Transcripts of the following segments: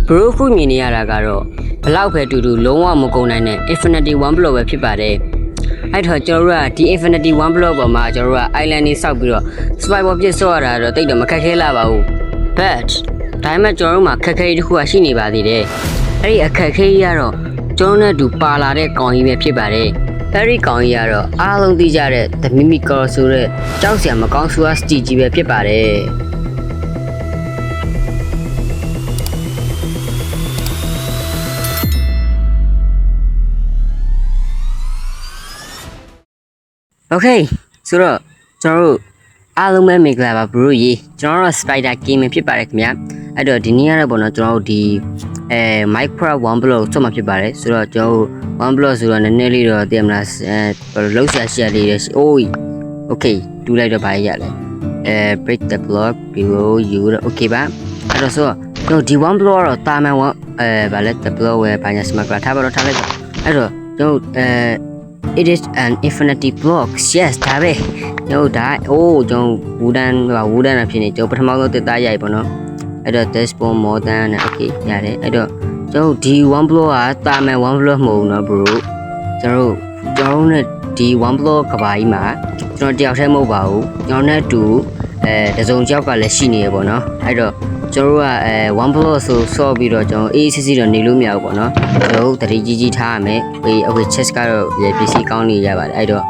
bro ခုမြင်နေရတာကတော့ဘလောက်ပဲတူတူလုံးဝမကုန်နိုင်တဲ့ Infinity 1 block ပဲဖြစ်ပါတယ်အဲ့တော့ကျွန်တော်တို့ကဒီ Infinity 1 block ပေါ်မှာကျွန်တော်တို့က island လေးစောက်ပြီးတော့ survival ပြစ်စောရတာတော့တိတ်တော့မခက်ခဲလာပါဘူး but ဒါပေမဲ့ကျွန်တော်တို့မှာခက်ခဲတစ်ခုကရှိနေပါသေးတယ်အဲ့ဒီအခက်ခဲကြီးကတော့ကျွန်တော်နဲ့အတူပါလာတဲ့ကောင်ကြီးပဲဖြစ်ပါတယ်အဲ့ဒီကောင်ကြီးကတော့အားလုံးသိကြတဲ့ The Mimical ဆိုတဲ့ကြောက်စရာမကောင်းဆိုးစတီကြီးပဲဖြစ်ပါတယ်โอเคဆိုတော့ကျွန်တော်တို့အားလုံးပဲမင်္ဂလာပါ bro ရေကျွန်တော်တို့ Spider Gaming ဖြစ်ပါတယ်ခင်ဗျာအဲ့တော့ဒီနေ့ကတော့ပေါ့နော်ကျွန်တော်တို့ဒီMinecraft 1 block ဆွတ်မှာဖြစ်ပါတယ်ဆိုတော့ကျွန်တော်1 block ဆိုတော့နည်းနည်းလေးတော့သိရမလားလောက်ဆရာရှိရလေးတယ်အိုး okay တူလိုက်တော့ဘာရလဲbreak the block below you okay ပါအဲ့တော့ဆိုတော့ဒီ1 block တော့တာမန်ဗာလဲ the block ဝယ်ဘာညာစမကလာထားပါတော့ထားလိုက်ပါအဲ့တော့ကျွန်တော်it is an infinity block yes ဒါပဲကျွန်တော်ဒါကျွန်တော်ဝူဒန်အဖြစ်နေကျွန်တော်ပထမဆုံးတက်သားရိုက်ပေါ့နော်အဲ့တော့ this one more than okay ရတယ်အဲ့တော့ကျွန်တော်ဒီ1 block ကတာမန်1 block မဟုတ်ဘူးနော် bro ကျွန်တော်နဲ့ဒီ 1 block ကဘာကြီးမှာကျွန်တော်တယောက်တည်းမဟုတ်ပါဘူးကျွန်တော်နဲ့အတူတစုံကြောက်ကလည်းရှိနေရပေါ့နော်အဲ့တော့ကျွန်တော်က1 block ဆိုဆော့ပြီးတော့ကျွန်တော်အေးစစ်စစ်တော့နေလို့မရဘူးပေါ့နော်ကျွန်တော်တတိကြီးထားရမယ်okay chest ကတော့ပစ္စည်းကောင်းနေရပါတယ်အဲ့တော့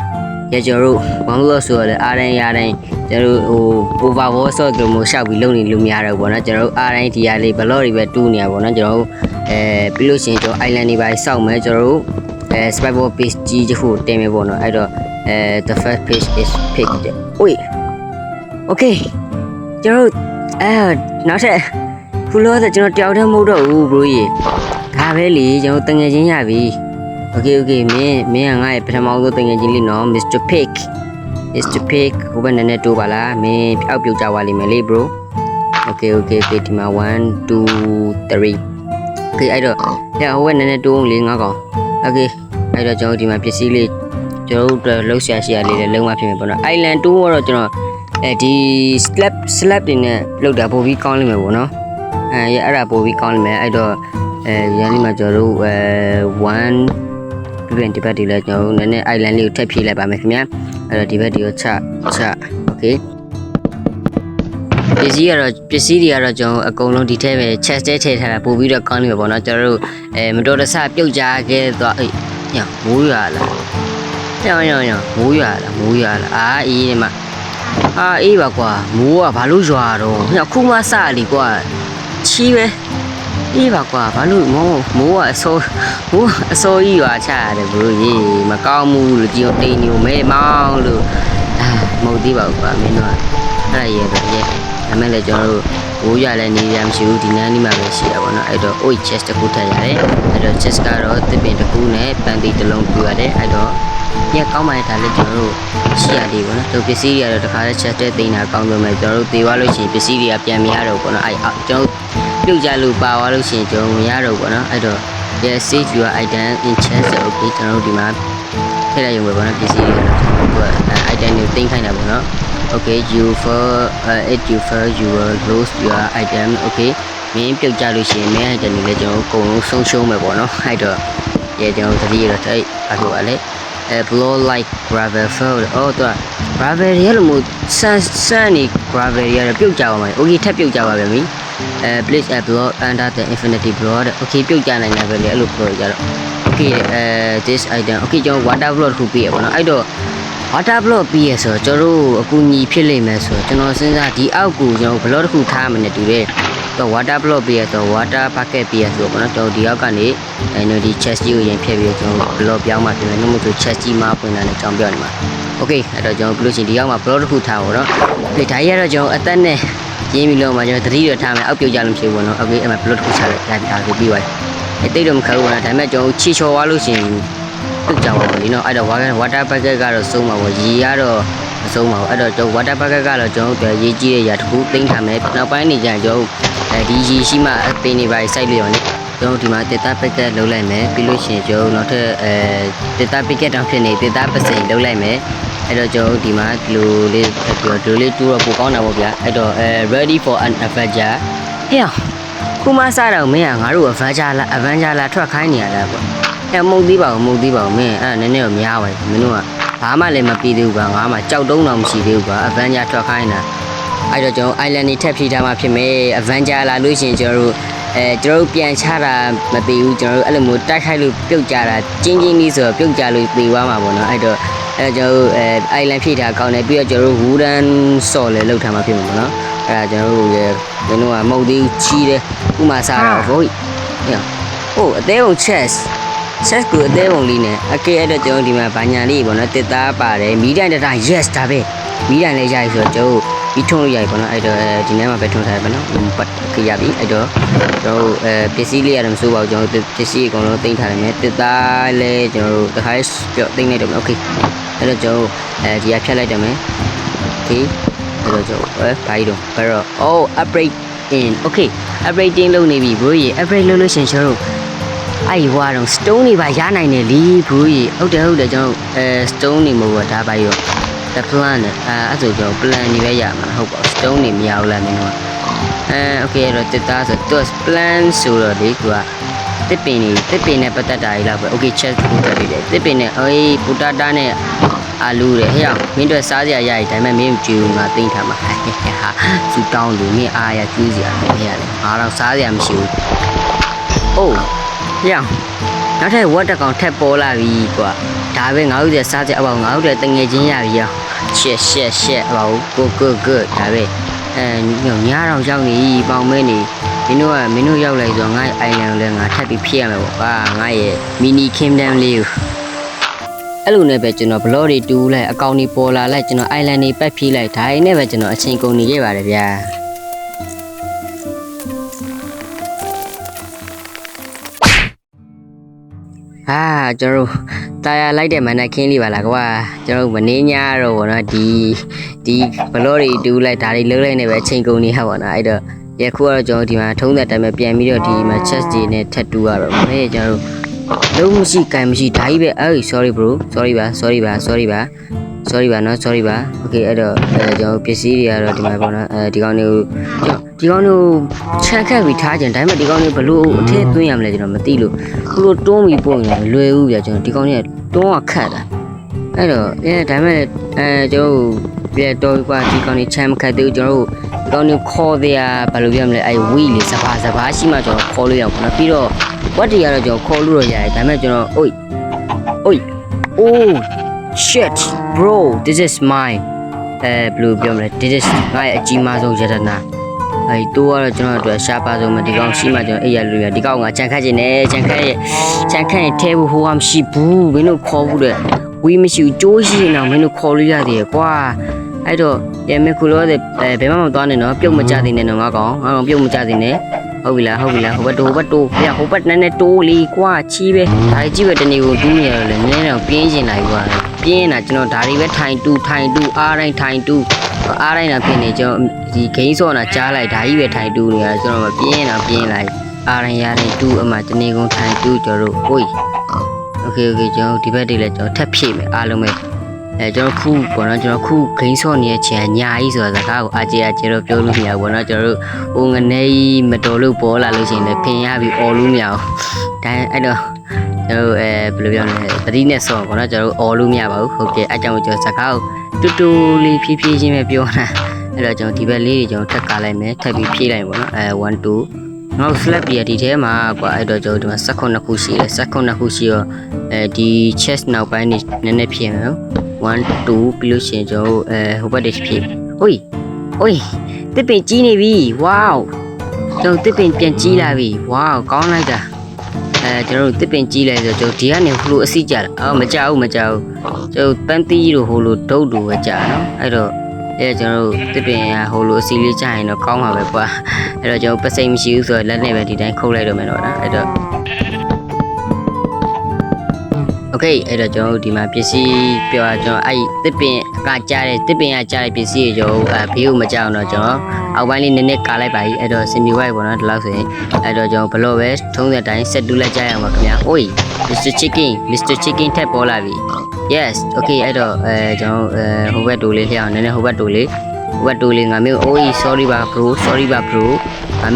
ကျွန်တော်တို့1 block ဆိုတော့အားတိုင်းကျွန်တော်တို့overwall ဆော့ကြလို့ရှောက်ပြီးလုံနေလို့မရတော့ဘူးပေါ့နော်ကျွန်တော်တို့အားတိုင်းဒီဟာလေး block တွေပဲတူးနေရပေါ့နော်ကျွန်တော်တို့ပြီးလို့ရှိရင်ကျွန်တော် island တွေပါစောက်မယ်ကျွန်တော်တို့survival page ကြီးတစ်ခုတင်မယ်ပေါ့နော်အဲ့တော့the first page is picked wait okay ကျွန်တော်နောက်ထပ်ခုလို့ဆိုကျွန်တော်တယောက်တည်းမဟုတ်တော့ဘူး bro ရေဒါပဲလေကျွန်တော်တငယ်ချင်းရပြီ okay မင်းကငါ့ရဲ့ပထမဆုံးတငယ်ချင်းလေးနော် Mr. Pig ဟိုဘက်နည်းနည်းတိုးပါလားမင်းအောက်ပြုတ်ကြပါလိမ့်မယ်လေ bro okay ဒီမှာ1 2 3 okay အဲ့တော့ဟိုဘက်နည်းနည်းတိုးအောင်လေငါကောင် okay အဲ့တော့ကျွန်တော်ဒီမှာပစ္စည်းလေးကျွန်တော်တို့လှုပ်ရှားရှိရလေးလည်းလုံးဝဖြစ်မယ်ပေါ့နော် island 2ကတော့ကျွန်တော်ဒီ slab တွေနဲ့လောက်တာပို့ပြီးကောင်းလိမ့်မယ်ပေါ့နော်အဲ့ဒါပို့ပြီးကောင်းလိမ့်မယ်အဲ့တော့ရန်ဒီမှာကျွန်တော်တို့1ပြန်ဒီဘက်ဒီလဲကျွန်တော်တို့နည်းနည်း island လေးကိုထပ်ဖြည့်လိုက်ပါမယ်ခင်ဗျာအဲ့တော့ဒီဘက်ဒီကိုချ okay ပစ္စည်းတွေကတော့ကျွန်တော်အကုန်လုံးဒီထဲပဲ chest ထဲထည့်ထားတာပို့ပြီးတော့ကောင်းလိမ့်မယ်ပေါ့နော်ကျွန်တော်တို့မတော်တဆပြုတ်ကြခဲ့သွားညမိုးရွာလားညမိုးရွာလားအေးဒီမှာအေးပါကွာမိုးကဘာလို့ရွာတော့ညခုမှစလီကွာချီးပဲအေးပါကွာဘာလို့မိုးကအစိုးကြီးရွာချရတယ်ဘလို့ကြီးမကောင်းဘူးလို့ဒီကိုတိန်ညိုမဲမောင်းလို့မဟုတ်သေးပါဘူးကွာမင်းတို့အဲ့ရဲဒါမဲ့လည်းကျွန်တော်တို့ဘိုးရလည်းနေရမရှိဘူးဒီနန်းဒီမှာပဲရှိရပါတော့အဲ့တော့ oil chest တစ်ခုထည့်ရတယ်အဲ့တော့ chest ကတော့တစ်ပင်တစ်ခုနဲ့ပန်တီတစ်လုံးပြရတယ်အဲ့တော့ညကောင်းမှလည်းဒါလည်းကျွန်တော်တို့ရှိရသေးပါတော့သူပစ္စည်းတွေကတော့တခါတည်း chest ထဲတင်တာကောင်းလို့မယ်ကျွန်တော်တို့သေသွားလို့ရှိရင်ပစ္စည်းတွေကပြန်မရတော့ဘူးပေါ့နော်အဲ့ကျွန်တော်ပြုတ်ကြလို့ပါသွားလို့ရှိရင်ကျွန်တော်မရတော့ဘူးပေါ့နော်အဲ့တော့ yes save your item in chest okay ကျွန်တော်တို့ဒီမှာထည့်လိုက်ရုံပဲပေါ့နော်ပစ္စည်းတွေကတော့ကျွန်တော်တို့ item တွေတင်ခိုင်းတာပေါ့နော်okay you will lose your item okay မင်းပြုတ်ကြလို့ရှိရင်မင်း item တွေလည်းကျွန်တော်အကုန်လုံးဆုံးရှုံးမယ်ပေါ့နော်အဲ့တော့ကျွန်တော်တတိယတော့အဲ့ဒါကလည်းblow like gravel fill တော့ gravel ရလို့မို့ဆန်နေ gravel ရပြုတ်ကြပါမယ် okay ထပ်ပြုတ်ကြပါဗျာမင်းplace a block under the infinity block okay ပြုတ်ကြနိုင်တယ်ပဲလေအဲ့လိုပြောကြတော့ okay this item okay ကျွန်တော် water block တစ်ခုပြရပါတော့အဲ့တော့water block ပြီးရဆိုတော့ကျွန်တော်တို့အကူအညီဖြစ်လိမ့်မယ်ဆိုတော့ကျွန်တော်စဉ်းစားဒီအောက်ကိုကျွန်တော် block တစ်ခုထားမှနဲ့တူတယ်တော့ water block ပြီးရဆိုတော့ water bucket ပြီးရဆိုတော့ပေါ့နော်ကျွန်တော်ဒီအောက်ကနေဒီ chest ကြီးကိုရင်ဖျက်ပြီးကျွန်တော် block ပြောင်းမှပြင်မယ်နှုတ်မဆို chest ကြီးမှပွင့်လာတယ်ကျွန်တော်ပြောနေမှာ okay အဲ့တော့ကျွန်တော်ပြီးလို့ရှိရင်ဒီအောက်မှာ block တစ်ခုထားပါတော့ဒီဒါကြီးကတော့ကျွန်တော်အသက်နဲ့ရင်းပြီးလို့မှကျွန်တော်သတိရထားမယ်အောက်ပြုတ်ကြလို့မရှိဘူးပေါ့နော် okay အဲ့မှာ block တစ်ခုချလိုက်ဒါပြီးသွားပြီတိတ်တော့မခက်ဘူးနော်ဒါပေမဲ့ကျွန်တော်ချီချော်သွားလို့ရှိရင်ပြုတ်ကြပါဘူးလीနော်အဲ့တော့ water bucket ကတော့စုံပါပေါ့ရေကတော့မစုံပါဘူးအဲ့တော့ကျွန်တော် water bucket ကတော့ကျွန်တော်ရေကြီးတဲ့ຢာတစ်ခုသိမ်းထားမယ်နောက်ပိုင်းနေကြရင်ကျွန်တော်ဒီရေရှိမှအပင်တွေပါစိုက်လျော်နေကျွန်တော်ဒီမှာတက်တာ bucket လုံးလိုက်မယ်ပြီးလို့ရှိရင်ကျွန်တော်နောက်ထပ်တက်တာ bucket တောင်ဖြစ်နေတက်တာပစိန်လုံးလိုက်မယ်အဲ့တော့ကျွန်တော်ဒီမှာဒီလိုလေးပြီးတော့ဒီလိုလေးတူတော့ပိုကောင်းတာပေါ့ဗျာအဲ့တော့ready for an adventure ဟဲ့ ခုမှစားတော့မင်းကငါတို့အဗန်ဂျာလာထွက်ခိုင်းနေရတာပေါ့အဲမုတ်သေးပါဘူးမင်းအဲ့နည်းနည်းတော့များပါမင်းတို့ကဘာမှလည်းမပြီးသေးဘူးကွာငါမှကြောက်တုံးတော့မရှိသေးဘူးကွာအဗန်ဂျာထွက်ခိုင်းတာအဲ့တော့ကျွန်တော် island နေထပ်ဖြည့်ထားမှဖြစ်မယ်အဗန်ဂျာလာလို့ရှိရင်ကျွန်တော်တို့ပြန်ချတာမသိဘူးကျွန်တော်တို့အဲ့လိုမျိုးတိုက်ခိုက်လို့ပြုတ်ကြတာကျင်းလေးဆိုတော့ပြုတ်ကြလို့သေသွားမှာပေါ့နော်အဲ့တော့ကျွန်တော်တို့island ဖြည့်ထားကောင်းတယ်ပြီးတော့ကျွန်တော်တို့ wooden saw လည်းလောက်ထားမှဖြစ်မှာပေါ့နော်အဲ့ဒါကျွန်တော်တို့လည်းမင်းတို့ကမဟုတ်သေးဘူးချီးတယ်ဥမာစားတော့ဟိုအသေးပုံ chest ကိုအသေးပုံလေးနဲ့အကဲအဲ့တော့ကျွန်တော်ဒီမှာဗညာလေးပေါ့နော်တစ်သားပါတယ်မီးတိုင်တစ်တိုင်း yes ဒါပဲမီးတိုင်လေးရပြီဆိုတော့ကျွန်တော်မီးထုံးလို့ရပြီပေါ့နော်အဲ့တော့ဒီနေ့မှာပဲထုံးထားတယ်ပေါ့နော်ပတ်ခရပြီအဲ့တော့ကျွန်တော်ပစ္စည်းလေးရတယ်မစိုးပါဘူးကျွန်တော်ပစ္စည်းအကုန်လုံးတင်ထားတယ်မြဲတစ်သားလေးကျွန်တော်တစ်ခါပြော့တင်လိုက်တယ်ပေါ့โอเคအဲ့တော့ကျွန်တော်ဒီကဖြတ်လိုက်တယ်မယ်โอเคအဲ့တော့ကျွန်တော်ဘာကြီးတော့ဘယ်တော့ upgrade in okay upgrading လုပ်နေပြီ bro ရေ upgrade လုပ်လို့ရှင်ကျွန်တော်အဲ့ဟွာတော့ stone တွေပါရနိုင်တယ်လी bro ရေဟုတ်တယ်ကျွန်တော်stone တွေမဟုတ်ဘူးဒါပါရော the plan အဲ့ဆိုကျွန်တော် plan တွေပဲရမှာဟုတ်ပါ stone တွေမရဘူးလားမင်းတို့okay အဲ့တော့တက်သားဆိုတော့ plan ဆိုတော့လေသူကတစ်ပင်နဲ့ပတ်သက်တာကြီးလားပဲ okay check ပို့တက်ပြီလေတစ်ပင်နဲ့ပူတာတာနဲ့အာလူတဲ့ဟဲ့မင်းတို့စားစရာရည်ဒါပေမဲ့မင်းကြည့်ဘူးငါသိမ့်ထားမှာဟာစူတောင်းလူမင်းအားရကျူးစရာမင်းရတယ်ငါတော့စားစရာမရှိဘူးအိုးဟဲ့နောက်ထပ်ဝတ်တကောင်ထက်ပေါ်လာပြီကွာဒါပဲငါတို့ရဲ့စားစရာအပေါ့ငါတို့ရဲ့တငယ်ချင်းရပြီရောရှက်အပေါ့ good ဒါပဲညတော့ရောက်နေပေါင်မဲနေမင်းတို့ရောက်လိုက်ဆိုငါ့ island ကိုလည်းငါထပ်ပြီးဖြည့်ရမယ်ပေါ့ကွာငါရဲ့ mini kingdom လေးကိုအဲ့လိုနဲ့ပဲကျွန်တော် blog တွေတူးလိုက်အကောင့်တွေပေါ်လာလိုက်ကျွန်တော် island တွေပတ်ဖြည့်လိုက်ဒါရင်းနဲ့ပဲကျွန်တော်အချိန်ကုန်နေခဲ့ပါတယ်ဗျာကျွန်တော်တာယာလိုက်တဲ့မန်နခင်းလေးပါလားကွာကျွန်တော်မနေညတော့ဗောနော်ဒီဘလော့တွေတူးလိုက်ဒါတွေလှုပ်လိုက်နေပဲအချိန်ကုန်နေဟပါတော့အဲ့တော့ယခုကတော့ကျွန်တော်ဒီမှာထုံးတဲ့တိုင်ပဲပြန်ပြီးတော့ဒီမှာ chest တွေနဲ့ထပ်တူးရတော့မဲကျွန်တော်လုံးမရှိကံမရှိဒါကြီးပဲsorry bro sorry ပါနော် sorry ပါ okay အဲ့တော့ကျွန်တော်ပစ္စည်းတွေကတော့ဒီမှာပေါ့နော်ဒီကောင်တွေကိုချန်ခတ်ပြီးထားကြတယ်ဒါပေမဲ့ဒီကောင်တွေဘလို့အထက်သွင်းရမလဲကျွန်တော်မသိလို့ဘလို့တွန်းပြီးပို့ရင်လွယ်ဘူးဗျာကျွန်တော်ဒီကောင်တွေကတွန်းခတ်တာအဲ့တော့ဒါပေမဲ့ကျွန်တော်ပြတော့ကွာဒီကောင်တွေချန်မခတ်သေးဘူးကျွန်တော်ဒီကောင်တွေခေါ်သေးရဘယ်လိုပြောမလဲဝီလေးစဘာရှိမှကျွန်တော်ခေါ်လို့ရအောင်ပေါ့နော်ပြီးတော့ဝတ်တွေကတော့ကျွန်တော်ခေါ်လို့ရရတယ်ဒါပေမဲ့ကျွန်တော်oh shit bro this is mine ဘယ်လိုပြောမလဲ this is ငါရဲ့အကြီးမားဆုံးရတနာတိုးကတော့ကျွန်တော်တို့ရှားပါဆုံးမဒီကောင်ရှိမှကျွန်တော်အဲ့ရလို့ရဒီကောင်ကချန်ခတ်ခြင်းနဲ့ချန်ခတ်ရဲ့ထဲဘူးဟိုကမရှိဘူးမင်းတို့ခေါ်ဘူးတဲ့ဝီးမရှိဘူးကြိုးရှိနေအောင်မင်းတို့ခေါ်လို့ရသေးတယ်ကွာအဲ့တော့မခုလို့ဘယ်မှမသွားနဲ့နော်ပြုတ်မကြသေးနဲ့နော်ငါကောင်ပြုတ်မကြသေးနဲ့ဟုတ်ပြီလားဟိုဘက်တိုးဟိုဘက်နည်းနည်းတိုးလေးကွာချီးပဲဒါကြီးပဲတနေ့ကိုတူးနေရတယ်လေနည်းနည်းတော့ပြင်းကျင်လာပြီကွာပြင်းတာကျွန်တော်ဒါတွေပဲထိုင်တူအားတိုင်းထိုင်တူအားတိုင်းတာဖြစ်နေကျွန်တော်ဒီဂိမ်းစော့တာကြားလိုက်ဒါကြီးပဲထိုင်တူနေရကျွန်တော်မပြင်းလိုက်အားတိုင်းရတိုင်းတူအမှတနေ့ကုန်ထိုင်တူကျွန်တော်တို့okay ကျွန်တော်ဒီဘက်တွေလည်းကျွန်တော်ထပ်ဖြည့်မယ်အားလုံးပဲကျွန်တော်ခုပေါ့နော်ကျွန်တော်ခုဂိမ်းစော့နေတဲ့ချိန်ညာကြီးဆိုတာစကားကိုအားကြတော့ပြောလို့မရဘူးပေါ့နော်ကျွန်တော်တို့ငနေမတော်လို့ပေါ်လာလို့ရှိရင်လည်းဖင်ရပြီးអော်လို့မရဘူးဒါအဲ့တော့ကျွန်တော်ဘယ်လိုပြောလဲသတိနဲ့စော့ပေါ့နော်ကျွန်တော်អော်လို့မရပါဘူးဟုတ်ကဲ့အဲ့ကြောင့်ကျွန်တော်စကားကိုတူလေးဖြည်းဖြည်းချင်းပဲပြောတာအဲ့တော့ကျွန်တော်ဒီဘက်လေးတွေကျွန်တော်ထပ်ကားလိုက်မယ်ထပ်ပြီးဖြည့်လိုက်ပေါ့နော်1 2နောက် slab ပြဒီထဲမှာကွာအဲ့တော့ကျွန်တော်ဒီမှာ19ခုရှိတယ်19ခုရှိတော့ဒီ chest နောက်ပိုင်းနေနည်းနည်းဖြည့်မယ်နော်1 2ပြီးလို့ရှိရင်ကျွန်တော်ဟိုဘက်တွေဖြည့်တစ်ပင်ကြီးနေပြီ wow ကျွန်တော်တစ်ပင်ပြန်ကြီးလာပြီ wow ကောင်းလိုက်တာကျွန်တော်တို့တစ်ပင်ကြီးလိုက်ဆိုကျွန်တော်ဒီကနေဟိုလိုအစီကြတာမကြောက်ဘူးကျွန်တော်ပန်းတီးတို့ဟိုလိုဒုတ်တို့ပဲကြာနော်အဲ့တော့ကျွန်တော်တို့တစ်ပင်ဟိုလိုအစီလေးကြာရင်တော့ကောင်းမှာပဲကွာအဲ့တော့ကျွန်တော်ပစိမ့်မရှိဘူးဆိုတော့လက်နဲ့ပဲဒီတိုင်းခုတ်လိုက်တော့မယ်တော့အဲ့တော့okay အဲ့တော့ကျွန်တော်တို့ဒီမှာပစ္စည်းပြောတာကျွန်တော်အဲ့တစ်ပင်ကကြားတဲ့ပစ္စည်းတွေကျွန်တော်ဘေးကိုမကြောက်တော့ကျွန်တော်အောက်ပိုင်းလေးနည်းနည်းကာလိုက်ပါပြီအဲ့တော့စင်မီဝိုက်ပေါ့နော်ဒီလောက်ဆိုရင်အဲ့တော့ကျွန်တော်ဘလော့ပဲထုံးတဲ့အတိုင်းဆက်တူးလိုက်ကြရအောင်ပါခင်ဗျာMr. Chicken ထပ်ပေါ်လာပြီ yes okay အဲ့တော့ကျွန်တော်ဟိုဘက်တိုးလေးလျှောက်နည်းနည်းဟိုဘက်တိုးလေးငါမျိုးsorry ပါ bro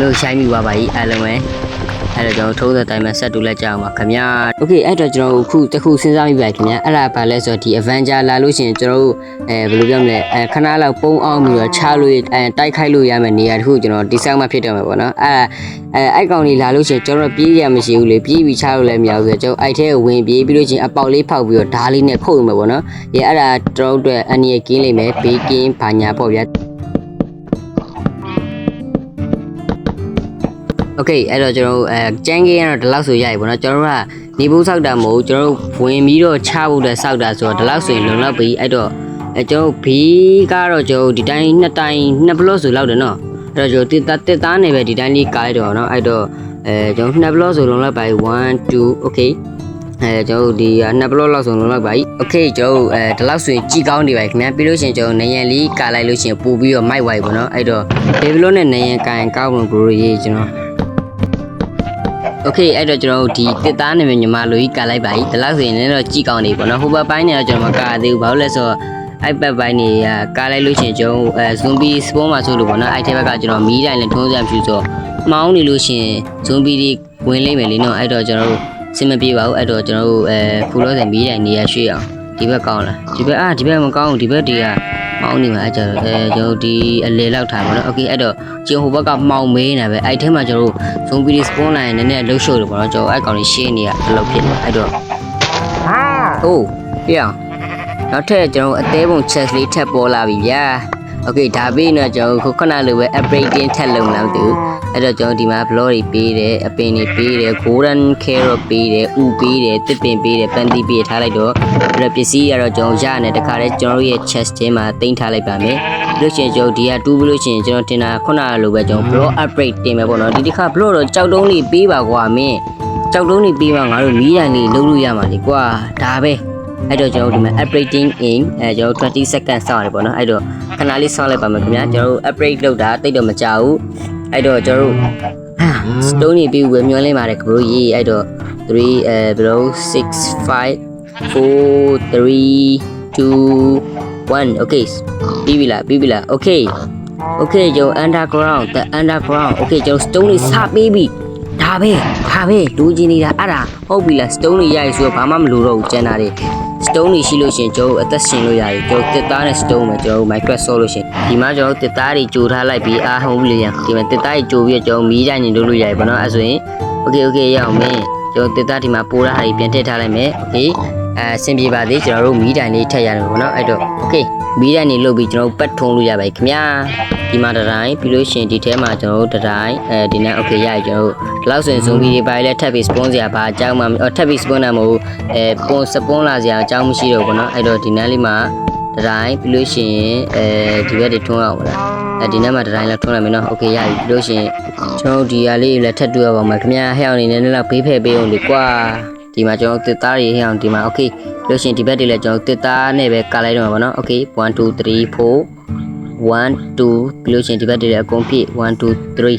မျိုးရှိုင်းမိပါပါကြီးအားလုံးပဲအဲ့တော့ကျွန်တော်ထိုးတဲ့တိုင်းမှာဆက်တူလက်ကြအောင်ပါခင်ဗျာโอเคအဲ့တော့ကျွန်တော်အခုတစ်ခုစဉ်းစားမိပါခင်ဗျာအဲ့ဒါဘာလဲဆိုတော့ဒီ Avenger လာလို့ရှိရင်ကျွန်တော်တို့ဘယ်လိုပြောမလဲခဏလောက်ပုံအောင်ပြီးတော့ချလို့တိုက်ခိုက်လို့ရမယ့်နေရာတစ်ခုကျွန်တော်ဒီဆောက်မှဖြစ်တော့မှာပေါ့နော်အဲ့ကောင်ကြီးလာလို့ရှိရင်ကျွန်တော်ပြေးရမရှိဘူးလေပြေးပြီးချလို့လည်းမရဘူးဆိုတော့ကျွန်တော်အဲ့ထဲကိုဝင်ပြေးပြီးလို့ရှိရင်အပေါက်လေးဖောက်ပြီးတော့ဓားလေးနဲ့ခုတ်ရမှာပေါ့နော်ဒီအဲ့ဒါကျွန်တော်တို့အတွက်အန်ရကင်းလိမ့်မယ်ဘေးကင်းဘာညာပေါ့ဗျာโอเคအဲ့တော့ကျွန်တော်ကျန်းကင်းကတော့ဒီလောက်ဆိုရပြီပေါ့နော်ကျွန်တော်တို့ကနေဘူးဆောက်တာမဟုတ်ကျွန်တော်တို့ဝင်ပြီးတော့ချဖို့တဲ့ဆောက်တာဆိုတော့ဒီလောက်ဆိုရင်လုံလောက်ပြီအဲ့တော့ကျွန်တော်ဘီကတော့ကျွန်တော်ဒီတိုင်း2ဘလော့ဆိုလောက်တယ်နော်အဲ့တော့ကျွန်တော်တစ်သားနေပဲဒီတိုင်းလေးကားလိုက်တော့နော်အဲ့တော့ကျွန်တော်2ဘလော့ဆိုလုံလောက်ပါ1 2 okay ကျွန်တော်ဒီ2ဘလော့လောက်ဆိုလုံလောက်ပါပြီ okay ကျွန်တော်ဒီလောက်ဆိုရင်ကြည်ကောင်းနေပါခင်ဗျာပြီးလို့ရှိရင်ကျွန်တော်နေရန်လေးကားလိုက်လို့ရှိရင်ပို့ပြီးတော့မိုက်ဝိုင်ပေါ့နော်အဲ့တော့ဘေဘလော့နဲ့နေရန်ကန်ကောင်းလို့ဘရိုရေးကျွန်တော်โอเคအဲ့တော့ကျွန်တော်တို့ဒီတစ်သားနေမြမလိုကြီးကာလိုက်ပါပြီဒီလောက်ဆိုရင်လည်းတော့ကြည်ကောင်းနေပေါ့နော်ဟိုဘက်ပိုင်းနေတော့ကျွန်တော်မကာသေးဘူးဘာလို့လဲဆိုတော့အဲ့ဘက်ပိုင်းနေကာလိုက်လို့ရှိရင်ကျွန်တော်ဇွန်ဘီစပွန်မှာဆိုလို့ပေါ့နော်အဲ့ထက်ဘက်ကကျွန်တော်မီးတိုင်းလည်းထုံးစရာမရှိဆိုမှောင်းနေလို့ရှိရင်ဇွန်ဘီတွေဝင်လိမ့်မယ်လေနော်အဲ့တော့ကျွန်တော်တို့စင်မပြေပါဘူးအဲ့တော့ကျွန်တော်တို့ဖူလို့ဆိုမီးတိုင်းနေရရွှေ့အောင်ဒီဘက်ကောင်းလားဒီဘက်မကောင်းဘူးဒီဘက်တွေကမောင်းနေမှာအဲ့ကျွန်တော်ဒီအလေလောက်ထားပါတော့โอเคအဲ့တော့ကျွန်တော်ဟိုဘက်ကမှောင်မေးနေပဲအဲ့ထဲမှာကျွန်တော်တို့ဇွန်ဘီတွေစပွန်လာရင်နည်းနည်းလှုပ်ရှုပ်တယ်ပေါ့နော်ကျွန်တော်အဲ့ကောင်လေးရှင်းနေရအလုပ်ဖြစ်နေအဲ့တော့အိုးပြအောင်နောက်ထပ်ကျွန်တော်အသေးပုံ chest လေးထပ်ပေါ်လာပြီဗျာโอเคဒါပြီးတော့ကျွန်တော်ခုနလိုပဲ upgrading ထပ်လုပ်လာတူအဲ့တော့ကျွန်တော်ဒီမှာ block တွေပေးတယ်အပင်တွေပေးတယ် golden carrot ပေးတယ်ဥပေးတယ်တစ်ပင်ပေးတယ်ပန်းသီးပေးထားလိုက်တော့အဲ့တော့ပစ္စည်းရတော့ကျွန်တော်ရနေတခါတည်းကျွန်တော်ရဲ့ chest ထဲမှာတင်ထားလိုက်ပါမယ်လို့ရှိရင်ကျွန်တော်ဒီကတူးပြီးလို့ရှိရင်ကျွန်တော်တင်တာခုနလိုပဲကျွန်တော် block upgrade တင်မယ်ပေါ့နော်ဒီတစ်ခါ block တော့ကြောက်တုံးလေးပေးပါကွာမင်းကြောက်တုံးလေးပေးမှငါတို့မီးတိုင်လေးလုပ်လို့ရမှာလေကွာဒါပဲအဲ့တော့ကျွန်တော်ဒီမှာ upgrading in ကျွန်တော်20 second စောင့်ရတယ်ပေါ့နော်အဲ့တော့ခဏလေးစောင့်လိုက်ပါမယ်ခင်ဗျာကျွန်တော်တို့ upgrade လုပ်တာတိတ်တော့မကြောက်ဘူးအဲ့တော့ကျွန်တော်တို့ stone နေပြီးဝယ်မျောလင်းပါတယ်ခဘရိုကြီးအဲ့တော့3ဘယ်လို6 5 4 3 2 1 okay ပြီးပြီလား okay ကျွန်တော် underground the underground okay ကျွန်တော် stone လေးစပြီးပြီဒါပဲလူကြီးနေတာအဲ့ဒါဟုတ်ပြီလား stone တွေရရဆိုတော့ဘာမှမလိုတော့ဘူးကျန်တာတွေ stone တွေရှိလို့ရှင်ကျွန်တော်အသက်ရှင်လို့ရတယ်ကျွန်တော်တစ်သားနဲ့ stone ပဲကျွန်တော် Microsoft လို့ရှင်ဒီမှာကျွန်တော်တစ်သားတွေကြိုထားလိုက်ပြီးအားဟုတ်ပြီလေဒီမှာတစ်သားတွေကြိုပြီးတော့ကျွန်တော်မီးတိုင်းနေလုပ်လို့ရတယ်ပေါ့နော်အဲ့ဆိုရင် okay ရအောင်မင်းကျွန်တော်တစ်သားဒီမှာပိုးထားတာတွေပြန်ထည့်ထားလိုက်မယ် okay အဆင်ပြေပါသေးကျွန်တော်တို့မီးတိုင်းလေးထည့်ရတယ်ပေါ့နော်အဲ့တော့ okay မီးတိုင်းနေလုပ်ပြီးကျွန်တော်ပတ်ထုံးလို့ရပါပြီခင်ဗျာဒီမှာတတိုင်းပြီးလို့ရှိရင်ဒီထဲမှာကျွန်တော်တို့တတိုင်းဒီနေ့ okay ရပြီကျွန်တော်တို့ဒီလောက်ဆိုရင် zombie တွေပါလဲထပ်ပြီး spawn စရာဘာအကြောင်းမှထပ်ပြီး spawn တာမဟုတ်ပုံစပွန်လာစရာအကြောင်းမရှိတော့ဘူးเนาะအဲ့တော့ဒီနေ့လေးမှာတတိုင်းပြီးလို့ရှိရင်ဒီဘက်တွေထွန်းအောင်ပါလားဒီနေ့မှာတတိုင်းလည်းထွန်းလိုက်မယ်เนาะ okay ရပြီပြီးလို့ရှိရင်ကျွန်တော်ဒီဟာလေးလည်းထပ်တွေ့ရပါမယ်ခင်ဗျာဟဲ့အောင်နေနဲ့လည်းဘေးဖယ်ပေးအောင်လေကွာဒီမှာကျွန်တော်တစ်သားတွေဟဲ့အောင်ဒီမှာ okay လို့ရှိရင်ဒီဘက်တွေလည်းကျွန်တော်တစ်သားနဲ့ပဲကလိုက်တော့မှာပါเนาะ okay 1 2 3 4 1 2ပြီးလို့ရှိရင်ဒီဘက်တွေလည်းအကုန်ပြည့်1 2 3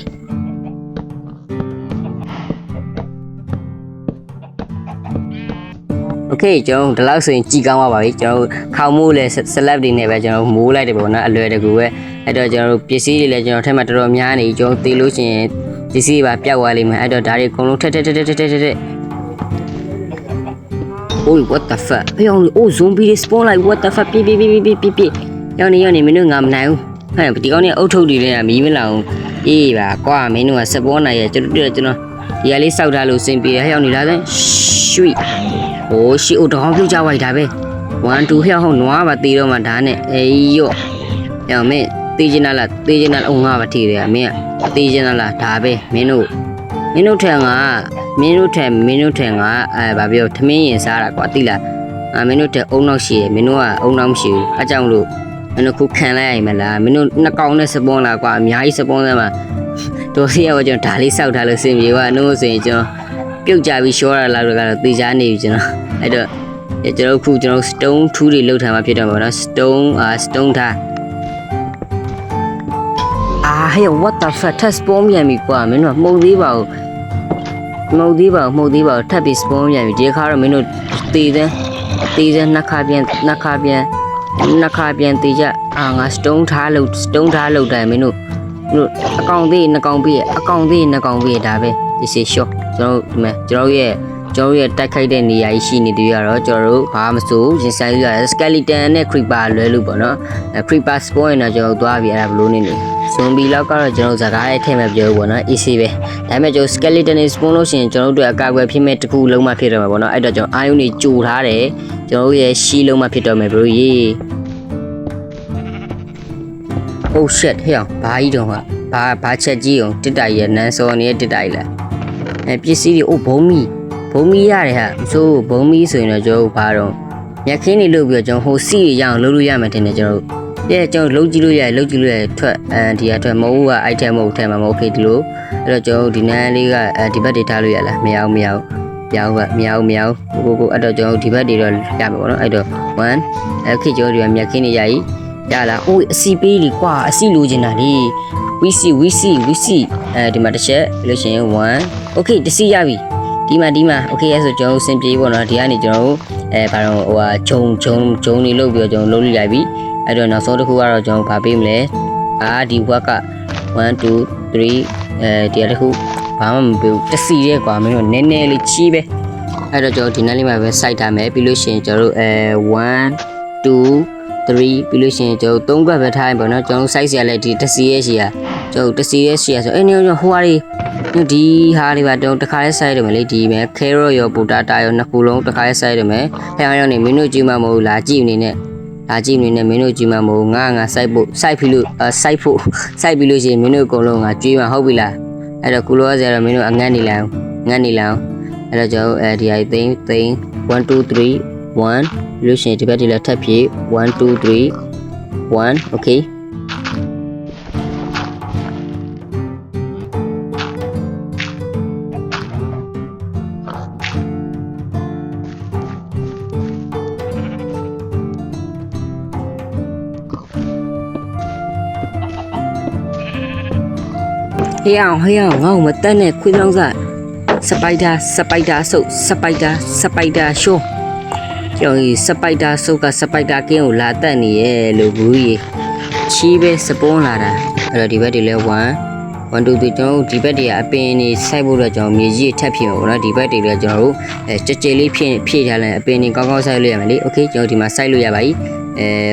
โอเคကျွန်တော်ဒီလောက်ဆိုရင်ကြည်ကောင်းပါပြီကျွန်တော်ခေါင်းမိုးလဲ slab တွေနဲ့ပဲကျွန်တော်မိုးလိုက်တယ်ပေါ့နော်အလွယ်တကူပဲအဲ့တော့ကျွန်တော်ပစ္စည်းတွေလည်းကျွန်တော်ထက်မှတော်တော်များနေကျွန်တော်သေလို့ရှိရင်ပစ္စည်းပါပျောက်သွားလိမ့်မယ်အဲ့တော့ဒါတွေအကုန်လုံးထက် Oh what the fuck ဟဲ့အောင်အိုး zombie တွေ spawn လိုက် what the fuck ပြေးရောက်နေမင်းတို့ငါမနိုင်ဘူးဟဲ့ဒီကောင်တွေအုတ်ထုတ်တွေလည်းမီးမလောင်အေးပါကွာမင်းတို့က spawn နိုင်ရကျွန်တော်ဒီဟာလေးစောက်ထားလို့စင်ပြေဟဲ့အောင်နေလားရွှေ့โอ้ရှီအိုတကောင်ပြုတ်ကြဝိုက်တာပဲ1 2ဟဲ့ဟောနွားပါတေးတော့မှဒါနဲ့အေးရော့ဟဲ့မင်းတေးချင်လားအိုငါပါထီတယ်မင်းကတေးချင်လားဒါပဲမင်းတို့ထက်ငါဘာပြောသမင်းရင်စားတာကွာသိလားမင်းတို့ထက်အုံနောက်ရှိရမင်းတို့ကအုံနောက်မရှိဘူးအကြောင်းလို့မင်းတို့ခုခံလိုက်ရမလားမင်းတို့နှစ်ကောင်နဲ့စပွန်လာကွာအများကြီးစပွန်စမ်းမှာတို့စီရောကျွန်တော်ဒါလေးစောက်ထားလို့စင်ပြေကွာနှိုးဆိုရင်ကျွန်တော်ပြုတ်ကြပြီးရှောတာလောက်တော့တေချာနေပြီကျွန်တော်အဲ့တော့ကျွန်တော် stone ထူးတွေလောက်ထားမှာဖြစ်တော့မှာနော် stone ထားဟဲ့ what the fuck ထပ် spawn ပြန်ပြီကွာမင်းတို့မှုတ်သေးပါဘူးထပ်ပြီး spawn ပြန်ပြီဒီခါတော့မင်းတို့တေးစမ်းနှစ်ခါပြန်တေးကြငါ stone ထားလို့တိုင်းမင်းတို့ တို့အကောင်သေးနှကောင်ပြည့်အကောင်သေးနှကောင်ပြည့်ဒါပဲဒီစီရှော့ကျွန်တော်ဒီမှာကျွန်တော်ရဲ့တိုက်ခိုက်တဲ့နေရာကြီးရှိနေသေးရတော့ကျွန်တော်တို့ဘာမှမစိုးရင်ဆိုင်ရ skeleton နဲ့ creeper လွဲလို့ပေါ့နော် creeper spawn နဲ့ကျွန်တော်သွားပြီးအဲ့ဒါဘလို့နေ zombie လောက်ကတော့ကျွန်တော်စကားရဲ့ထဲမှာပြောပေါ့နော် easy ပဲဒါပေမဲ့ကျွန်တော် skeleton နဲ့ spawn လို့ရှိရင်ကျွန်တော်တို့အကာအကွယ်ဖြစ်မဲ့တစ်ခုလုံးမှဖြစ်တော့မှာပေါ့နော်အဲ့တော့ကျွန်တော်အာယုန်တွေကြိုထားတယ်ကျွန်တော်ရဲ့ရှီလုံးမှဖြစ်တော့မယ်ဘလို့ကြီး oh shit ဟဲ့အောင်ဘာကြီးတော့ဘာချက်ကြီးအောင်တစ်တိုင်ရဲ့နန်းစောနေတဲ့တစ်တိုင်လားပစ္စည်းတွေအိုးဘုံမီရတယ်ဟာမဆိုးဘုံမီဆိုရင်တော့ကျွန်တော်ဘာတော့မြက်ခင်းနေလို့ပြီးတော့ကျွန်တော်ဟိုစီရအောင်လုပ်လို့ရမယ်တင်တယ်ကျွန်တော်လုံးကြည့်လို့ရတယ်ထွက်ဒီကထွက်မဟုတ်က item မဟုတ်ထဲမှာမဟုတ်ဖြစ်ဒီလိုအဲ့တော့ကျွန်တော်ဒီနန်းလေးကဒီဘက်တွေထားလို့ရလားမရဘူးကိုအဲ့တော့ကျွန်တော်ဒီဘက်တွေတော့ရမှာပေါ့နော်အဲ့တော့1အဲ့ခေကျွန်တော်ဒီမြက်ခင်းနေရည်ရလားအိုးအစီပေးလीကွာအစီလိုချင်တာလေဝီစီဒီမှာတစ်ချက်လို့ရှိရင်1 okay တစ်စီရပြီဒီမှာ okay အဲ့ဆိုကျွန်တော်စင်ပြေပေါ့နော်ဒီကနေကျွန်တော်ဘာတော့ဟိုဟာဂျုံနေလို့ပြီးတော့ကျွန်တော်လုံးလိုက်ပြီအဲ့တော့နောက်ဆုံးတစ်ခုကတော့ကျွန်တော်ဗာပေးမလဲဒီဘက်က1 2 3ဒီတစ်ခုဘာမှမပေးဘူးတစ်စီရဲကွာမင်းတို့နည်းနည်းလေးချီးပဲအဲ့တော့ကျွန်တော်ဒီနေ့လေးမှာပဲစိုက်ထားမယ်ပြီးလို့ရှိရင်ကျွန်တော်တို့1 2 3ပြီးလို့ရှိရင်ကျွန်တော်3ခွက်ပဲထားရင်ပေါ့နော်ကျွန်တော် size ရလဲဒီတစ်စီရဲရှိရကျွန်တော်တစ်စီရဲရှိရဆိုနေကျွန်တော်ဟိုဟာတွေဒီဟာတွေပါတော့တစ်ခါလဲ size တယ်မယ်လေဒီမယ် carrot ရော potato ရောနှစ်ခုလုံးတစ်ခါလဲ size တယ်မယ်ဟဲ့အောင်နေမင်းတို့ကြည့်မှမဟုတ်လာကြည့်အနေနဲ့မင်းတို့ကြည့်မှမဟုတ်ငါ စိုက်ပြီးလို့စိုက်ပြီးလို့ရှိရင်မင်းတို့အကုန်လုံးငါကြွေးမှဟုတ်ပြီလားအဲ့တော့ကုလောဆရာတော့မင်းတို့အငတ်နေလိုက်အောင်အဲ့တော့ကျွန်တော်ဒီဟာသိန်း1 2 3 1လို့ရှိရင်ဒီဘက်ဒီလည်းထပ်ဖြည့်1 2 3 1 okay ဟေးအောင်ငါ့ကိုမတက်နဲ့ခွေးလောင်းစားစပိုက်တာဆုပ်စပိုက်တာရှိုးကျော်ကြီးစပိုက်တာဆုပ်ကစပိုက်တာကင်းကိုလာတက်နေရဲ့လို့ဘူးကြီးချီးပဲစပွန်းလာတာအဲ့တော့ဒီဘက်တွေလဲ1 2 3ကျွန်တော်ဒီဘက်တွေကအပင်နေစိုက်ဖို့တော့ကျွန်တော်မြေကြီးထပ်ဖြည့်မှာပေါ့နော်ဒီဘက်တွေလည်းကျွန်တော်တို့ကြကြလေးဖြည့်ထားလိုက်အပင်နေကောင်းစိုက်လို့ရမယ်လေโอเคကျွန်တော်ဒီမှာစိုက်လို့ရပါပြီ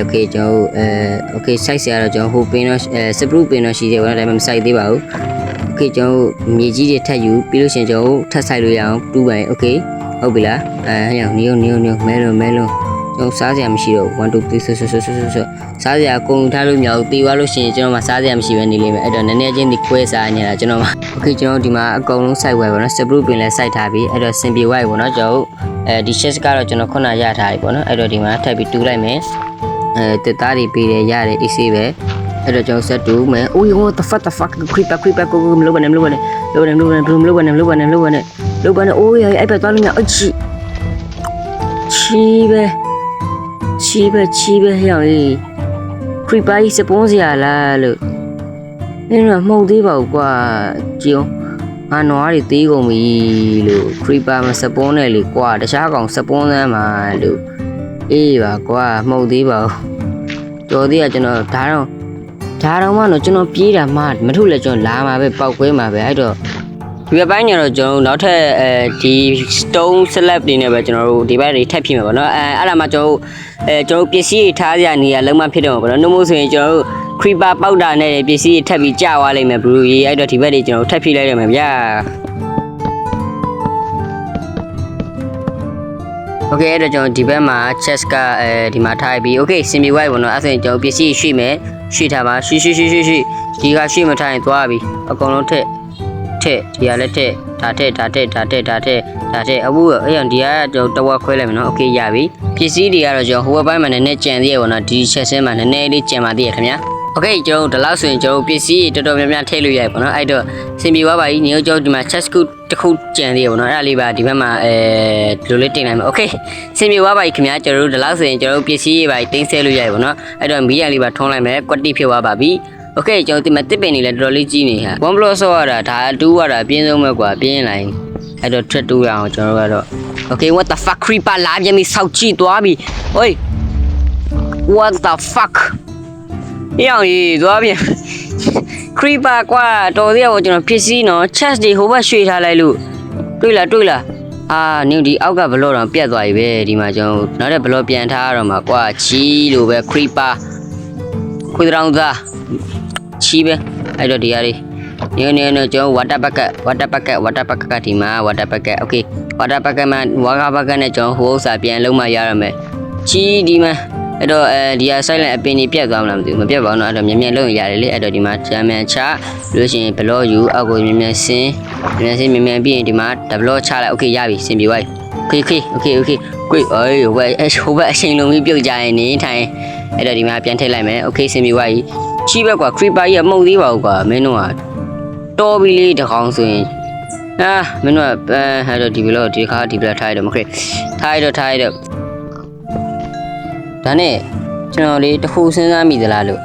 โอเคကျွန်တော်โอเคစိုက်စရာတော့ကျွန်တော်ဟိုပင်တော့စပရူပင်တော့ရှိသေးတယ်ဒါပေမဲ့မစိုက်သေးပါဘူးโอเคကျွန်တော်မြေကြီးတွေထပ်ယူပြီးလို့ရှိရင်ကျွန်တော်ထပ်စိုက်လို့ရအောင်တူးပါရင်โอเคဟုတ်ပြီလားဟဲ့နေမဲလုံးကျွန်တော်စားစရာမရှိတော့1 2 3ဆိုစားစရာကုန်ထားလို့မရဘူးတေးသွားလို့ရှိရင်ကျွန်တော်မှစားစရာမရှိပဲနေလိမ့်မယ်အဲ့တော့နည်းနည်းချင်းဒီခွဲစားနေတာကျွန်တော်မှโอเคကျွန်တော်ဒီမှာအကုန်လုံးစိုက်ဝယ်ပါတော့စပရူပင်လည်းစိုက်ထားပြီအဲ့တော့စင်ပြေဝိုက်ပေါ့နော်ကျွန်တော်ဒီ chest ကတော့ကျွန်တော်ခုနရထားပြီပေါ့နော်အဲ့တော့ဒီမှာထပ်ပြီးတူးလိုက်မယ်တက်သားတွေပေးတယ်ရတယ် easy ပဲအဲ့တော့ကျွန်တော်ဆက်တူးမယ်အိုး what the fuck creeper ကိုမလုပ်ပါနဲ့အိုးရအဲ့ဘက်သွားလို့ညအချီပဲဟဲ့အောင် creeper စပွန်စရာလားလို့နင်တော့မှုန်သေးပါဘူးကွာကြည့်ငါနွားတွေသေးကုန်ပြီလို့ creeper မစပွန်နဲ့လေကွာတခြားကောင်စပွန်စမ်းမှာလို့အေးပါကွာမှုန်သေးပါဘူးကြော်သေးကကျွန်တော်ဒါတော့မှတော့ကျွန်တော်ပြေးတာမှမထုတ်လဲကျွန်တော်လာမှာပဲပောက်ကွဲမှာပဲအဲ့တော့ဒီဘပိုင်းညတော့ကျွန်တော်နောက်ထပ်ဒီ stone slab တွေနဲ့ပဲကျွန်တော်တို့ဒီဘက်တွေထပ်ဖြစ်မှာပေါ့နော်အဲ့ဒါမှကျွန်တော်ပစ္စည်းတွေထားရနေရလုံးမဖြစ်တော့မှာပေါ့နော်နှုတ်မို့ဆိုရင်ကျွန်တော်တို့ creeper ပေါက်တာနဲ့ပစ္စည်းတွေထပ်ပြီးကြာသွားလိမ့်မယ်ဘလူးကြီးအဲ့တော့ဒီဘက်တွေကျွန်တော်ထပ်ဖြည့်လိုက်ရမယ်ဗျာโอเคအဲ့တော့ကျွန်တော်ဒီဘက်မှာ chest ကဒီမှာထားပြီးโอเคစင်ပြေဝိုက်ပေါ့နော်အဲ့ဆိုရင်ကျွန်တော်ပစ္စည်းရွှေ့မယ်ရွှေ့ထားပါရွှေ့ဒီကရွှေ့မထားရင်သွားပြီအကုန်လုံးထက်ဒီကလည်းထက်ဒါထက်အခုအဲ့ရဒီကကျွန်တော်တဝက်ခွဲလိုက်မယ်နော်โอเคရပြီပစ္စည်းတွေကတော့ကျွန်တော်ဟိုဘက်ပိုင်းမှာနည်းနည်းကြံသေးရပေါ့နော်ဒီချက်စင်းမှာနည်းနည်းလေးကြံပါသေးရခင်ဗျာโอเคကျွန်တော်ဒီလောက်ဆိုရင်ကျွန်တော်ပစ္စည်းတော်တော်များများထည့်လို့ရတယ်ပေါ့နော်အဲ့တော့စင်ပြေသွားပါပြီညီတို့ကျွန်တော်ဒီမှာ chest တစ်ခုကြံသေးရပေါ့နော်အဲ့ဒါလေးပါဒီဘက်မှာဒီလိုလေးတင်လိုက်မယ်โอเคစင်ပြေသွားပါပြီခင်ဗျာကျွန်တော်တို့ဒီလောက်ဆိုရင်ကျွန်တော်ပစ္စည်းတွေပါတင်းဆဲလို့ရတယ်ပေါ့နော်အဲ့တော့မီးရလေးပါထုံးလိုက်မယ်ကွက်တိဖြစ်သွားပါပြီโอเคကျွန်တော်ဒီမှာတစ်ပင်နေလဲတော်တော်လေးကြီးနေဟာ1 block ဆော့ရတာဒါအတူရတာအပြင်းဆုံးပဲကွာပြင်းလိုက်အဲ့တော့ထွက်တူရအောင်ကျွန်တော်ကတော့ okay what the fuck creeper လာပြန်ပြီးဆောက်ကြည့်သွားပြီ oi what the fuck ရောင်ကြီးသွားပြန် creeper กว่าတော်သေးရောကျွန်တော်ဖြစ်စီနော် chest တွေဟိုဘက်ရွှေ့ထားလိုက်လို့တွေ့လားအာနင်ဒီအောက်ကဘလော့တော့ပြတ်သွားပြီပဲဒီမှာကျွန်တော်နောက်တဲ့ဘလော့ပြန်ထားရတော့မှာကွာချီလို့ပဲ creeper ခွေးတောင်သားချီပဲအဲ့တော့ဒီဟာလေးနေကျွန်တော် water bucket ကဒီမှာ water bucket okay water bucket မှာ water bucket နဲ့ကျွန်တော်ဟိုဥစ္စာပြန်လုံးမရရမယ်ချီဒီမှာအဲ့တော့ဒီဟာ silent အပင်ကြီးပြတ်သွားမလားမသိဘူးမပြတ်ပါဘူးเนาะအဲ့တော့မြန်လုံးရတယ်လေအဲ့တော့ဒီမှာဂျမ်းမန်ချလို့ရှိရင်ဘလော့ယူအောက်ကိုမြန်ဆင်းပြီးရင်ဒီမှာဒဘလော့ချလိုက် okay ရပြီဆင်ပြေသွားပြီ okay ကွိဟိုဘက်အချိန်လုံးပြီးပြုတ်ကြရင်နေထိုင်အဲ့တော့ဒီမှာပြန်ထည့်လိုက်မယ် okay ဆင်ပြေသွားပြီချီးဘက်ကွာ creeper ကြီးကမှုတ်သေးပါဘူးကွာမင်းတို့ကတော်ပြီလေတကောင်ဆိုရင်မင်းတို့ကအဲ့တော့ဒီဘလော့ဒီခါဒီဘလော့ထားရတော့ okay ထားရတော့ဒါနဲ့ကျွန်တော်လေးတစ်ခုစဉ်းစားမိသလားလို့